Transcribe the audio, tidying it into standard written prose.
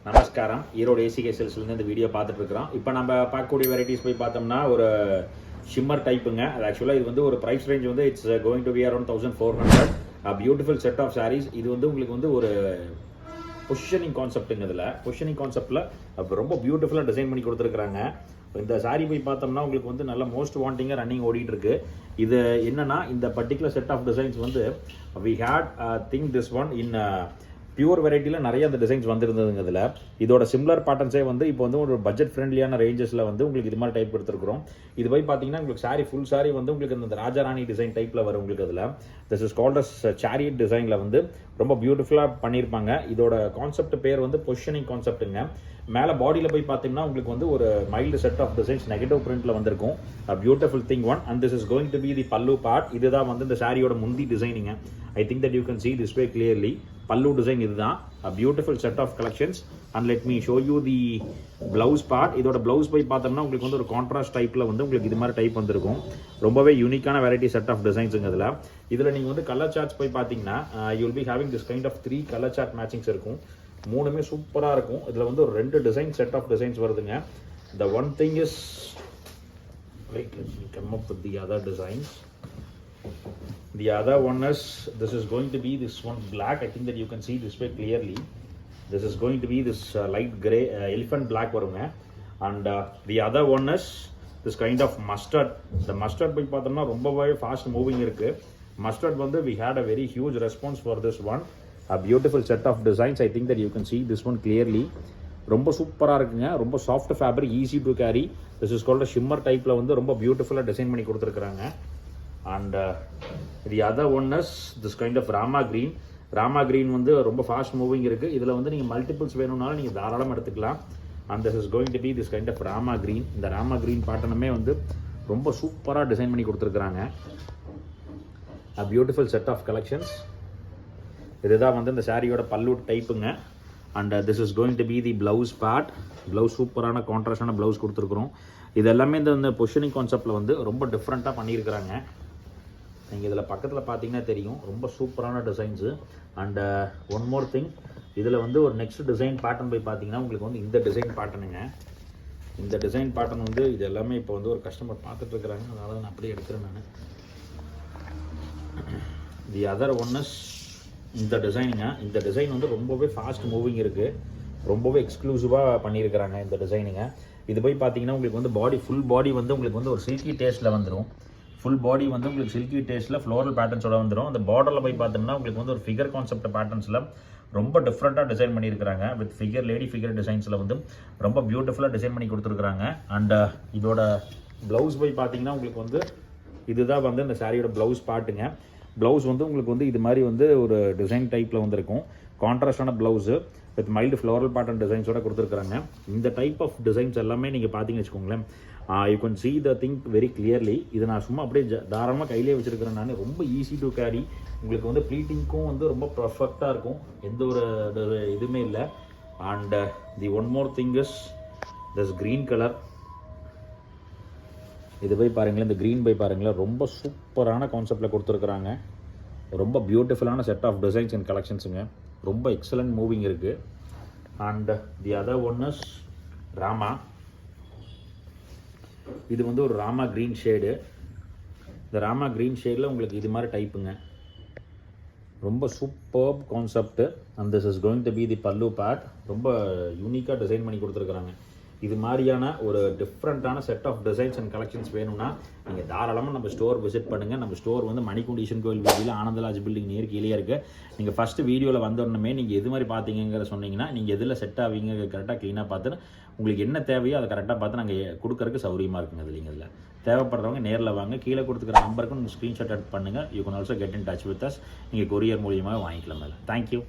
நமஸ்காரம். ஈரோடு ஏசிகே செல்ஸ்லேருந்து இந்த வீடியோ பார்த்துட்டு இருக்கிறோம். இப்போ நம்ம பார்க்கக்கூடிய வெரைட்டிஸ் போய் பார்த்தோம்னா ஒரு ஷிம்மர் டைப்புங்க. அது ஆக்சுவலாக இது வந்து ஒரு ப்ரைஸ் ரேஞ்ச் வந்து it's going to be around 1400. Beautiful set of sarees. இது வந்து உங்களுக்கு வந்து ஒரு பொசிஷனிங் கான்செப்ட்டுங்க. இதில் பொசிஷனிங் கான்செப்டில் ரொம்ப பியூட்டிஃபுல்லாக டிசைன் பண்ணி கொடுத்துருக்குறாங்க. இந்த சாரீ போய் பார்த்தோம்னா உங்களுக்கு வந்து நல்ல மோஸ்ட் வாண்டிங்காக ரன்னிங் ஓடிட்டு இருக்கு. இது என்னன்னா இந்த பர்டிகுலர் செட் ஆஃப் டிசைன்ஸ் வந்து we had think this one in pure வெரைட்டியில் நிறைய அந்த டிசைன்ஸ் வந்துருந்ததுங்க. இதில் இதோட சிம்லர் பேட்டர்ன்ஸே வந்து இப்போ வந்து ஒரு பட்ஜெட் ஃப்ரெண்ட்லியான ரேஞ்சஸில் வந்து உங்களுக்கு இது மாதிரி டைப் கொடுத்துருக்குறோம். இது போய் பார்த்தீங்கன்னா உங்களுக்கு சாரி ஃபுல் சாரி வந்து உங்களுக்கு இந்த ராஜாராணி டிசைன் டைப்பில் வரும். உங்களுக்கு அதில் திஸ் இஸ் கால்ட் அஸ் சேரியட் டிசைனில் வந்து ரொம்ப பியூட்டிஃபுல்லாக பண்ணியிருப்பாங்க. இதோட கான்செப்ட் பேர் வந்து பொசிஷனிங் கான்செப்ட்டுங்க. மேலே பாடியில் போய் பார்த்தீங்கன்னா உங்களுக்கு வந்து ஒரு mild set of designs negative பிரிண்ட்டில் வந்திருக்கும். Beautiful thing one and this is going to be the pallu part. இதுதான் வந்து இந்த சாரியோட முந்தி டிசைனிங்க. I think that you can see this way clearly. பல்லு டிசைன் இதுதான். Beautiful set of collections and let me show you the blouse part. இதோட blouse போய் பார்த்தோம்னா உங்களுக்கு வந்து ஒரு கான்ட்ராஸ்ட் டைப்பில் வந்து உங்களுக்கு இது மாதிரி டைப் வந்திருக்கும். ரொம்பவே யூனிக்கான வெரைட்டி செட் ஆஃப் டிசைன்ஸுங்க. இதில் நீங்கள் வந்து கலர் சார்ட்ஸ் போய் பார்த்தீங்கன்னா you will be having this kind of 3 colour chart matchings இருக்கும். மூணுமே சூப்பராக இருக்கும். இதில் வந்து ஒரு 2 டிசைன் செட் ஆஃப் டிசைன்ஸ் வருதுங்க. The one thing is, wait, let me come up with the other designs. The other one is, this is going to be this one black. I think that you can see this way clearly. This is going to be this light gray elephant black varunga. And the other one is this kind of mustard. The mustard போய் பார்த்தோம்னா ரொம்பவே fast moving இருக்கு. Mustard வந்து we had a very huge response for this one. A beautiful set of designs. I think that you can see this one clearly. ரொம்ப சூப்பராக இருக்குங்க. ரொம்ப soft fabric, easy to carry. This is called shimmer டைப்பில் வந்து ரொம்ப பியூட்டிஃபுல்லாக design பண்ணி கொடுத்துருக்குறாங்க. And the other one is this kind of Rama green. Rama green வந்து ரொம்ப ஃபாஸ்ட் மூவிங் இருக்குது. இதில் வந்து நீங்கள் மல்டிபிள்ஸ் வேணும்னாலும் நீங்கள் தாராளமாக எடுத்துக்கலாம். And this is going to be this kind of Rama green. இந்த ராமா கிரீன் பேட்டர்னுமே வந்து ரொம்ப சூப்பராக டிசைன் பண்ணி கொடுத்துருக்குறாங்க. A beautiful set of collections. இதுதான் வந்து இந்த சாரியோட பல்லு டைப்புங்க. And this is going to be the blouse part. Blouse சூப்பரான கான்ட்ராஸ்டான பிளவுஸ் கொடுத்துருக்குறோம். இது எல்லாமே இந்த பொசிஷனிங் கான்செப்டில் வந்து ரொம்ப டிஃப்ரெண்ட்டாக பண்ணியிருக்கிறாங்க. நீங்கள் இதில் பக்கத்தில் பார்த்தீங்கன்னா தெரியும், ரொம்ப சூப்பரான designs. And one more thing, இதில் வந்து ஒரு நெக்ஸ்ட் டிசைன் பேட்டர்ன் போய் பார்த்தீங்கன்னா உங்களுக்கு வந்து இந்த டிசைன் பேட்டர்னுங்க. இந்த டிசைன் பேட்டர்ன் வந்து இது எல்லாமே இப்போ வந்து ஒரு கஸ்டமர் பார்த்துட்ருக்குறாங்க. அதனால நான் அப்படியே எடுக்கிறேன் நான். தி அதர் ஒன் இஸ் இந்த டிசைனுங்க. இந்த டிசைன் வந்து ரொம்பவே ஃபாஸ்ட் மூவிங் இருக்குது. ரொம்பவே எக்ஸ்க்ளூசிவாக பண்ணியிருக்கிறாங்க இந்த டிசைனுங்க. இது போய் பார்த்தீங்கன்னா உங்களுக்கு வந்து பாடி ஃபுல் பாடி வந்து உங்களுக்கு வந்து ஒரு சில்கி டேஸ்ட்டில் வந்துடும். ஃபுல் பாடி வந்து உங்களுக்கு சில்கி டேஸ்ட்டில் ஃப்ளோரல் பேட்டர்ன்ஸோட வந்துடும். அந்த பார்டரில் போய் பார்த்தோம்னா உங்களுக்கு வந்து ஒரு ஃபிகர் கான்செப்ட் பேட்டர்ன்ஸில் ரொம்ப டிஃப்ரெண்ட்டாக டிசைன் பண்ணியிருக்கிறாங்க. வித் ஃபிகர், லேடி ஃபிகர் டிசைன்ஸில் வந்து ரொம்ப பியூட்டிஃபுல்லாக டிசைன் பண்ணி கொடுத்துருக்குறாங்க. அண்ட் இதோட ப்ளவுஸ் போய் பார்த்தீங்கன்னா உங்களுக்கு வந்து இதுதான் வந்து இந்த சாரியோட ப்ளவுஸ் பார்ட்டுங்க. ப்ளவுஸ் வந்து உங்களுக்கு வந்து இது மாதிரி வந்து ஒரு டிசைன் டைப்பில் வந்துருக்கும். கான்ட்ராஸ்டான blouse with mild floral pattern டிசைன்ஸோட கொடுத்துருக்குறாங்க. இந்த டைப் ஆஃப் டிசைன்ஸ் எல்லாமே நீங்கள் பார்த்தீங்கன்னு வச்சுக்கோங்களேன், you can see the thing very clearly. இது நான் சும்மா அப்படியே தாராளமாக கையிலே வச்சுருக்கிறேன். நான் ரொம்ப ஈஸி டு கேரி. உங்களுக்கு வந்து ப்ளீட்டிங்க்கும் வந்து ரொம்ப பர்ஃபெக்டாக இருக்கும். எந்த ஒரு இதுவுமே இல்லை. And the one more thing is this green colour. இது போய் பாருங்களேன், இந்த க்ரீன் போய் பாருங்களேன், ரொம்ப சூப்பரான கான்செப்டில் கொடுத்துருக்குறாங்க. ரொம்ப பியூட்டிஃபுல்லான செட் ஆஃப் டிசைன்ஸ் அண்ட் கலெக்ஷன்ஸுங்க. ரொம்ப எக்ஸலண்ட் மூவிங் இருக்குது. And the other one is Rama. இது வந்து ஒரு ராமா க்ரீன் ஷேடு. இந்த ராமா க்ரீன் ஷேடில் உங்களுக்கு இது மாதிரி டைப்புங்க. ரொம்ப superb concept. And this is going to be the pallu part. ரொம்ப யூனிக்காக டிசைன் பண்ணி கொடுத்துருக்குறாங்க. இது மாதிரியான ஒரு டிஃப்ரெண்ட்டான set of designs and collections வேணும்னா நீங்கள் தாராளமாக நம்ம ஸ்டோர் விசிட் பண்ணுங்கள். நம்ம ஸ்டோர் வந்து மணிக்கூண்டு ஈஸ்வரன் கோயில் வீதியில் ஆனந்தராஜ் பில்டிங் நேர் கீழே இருக்குது. நீங்கள் ஃபஸ்ட்டு வீடியோவில் வந்தோடனே நீங்கள் எது மாதிரி பார்த்தீங்கிற சொன்னீங்கன்னா நீங்கள் எதில் செட் ஆவீங்க கரெக்டாக க்ளீனாக பார்த்துன்னு உங்களுக்கு என்ன தேவையோ அதை கரெக்டாக பார்த்து நாங்கள் கொடுக்கறதுக்கு சௌரியமாக இருக்குங்க. இதில் தேவைப்படுறவங்க நேரில் வாங்க. கீழே கொடுத்துக்கிற நம்பருக்கு நீங்கள் ஸ்க்ரீன்ஷாட் எடுத்து பண்ணுங்கள். You can also get in touch with us. நீங்கள் கொரியர் மூலியமாக வாங்கிக்கலாம். மேலே தேங்க்யூ.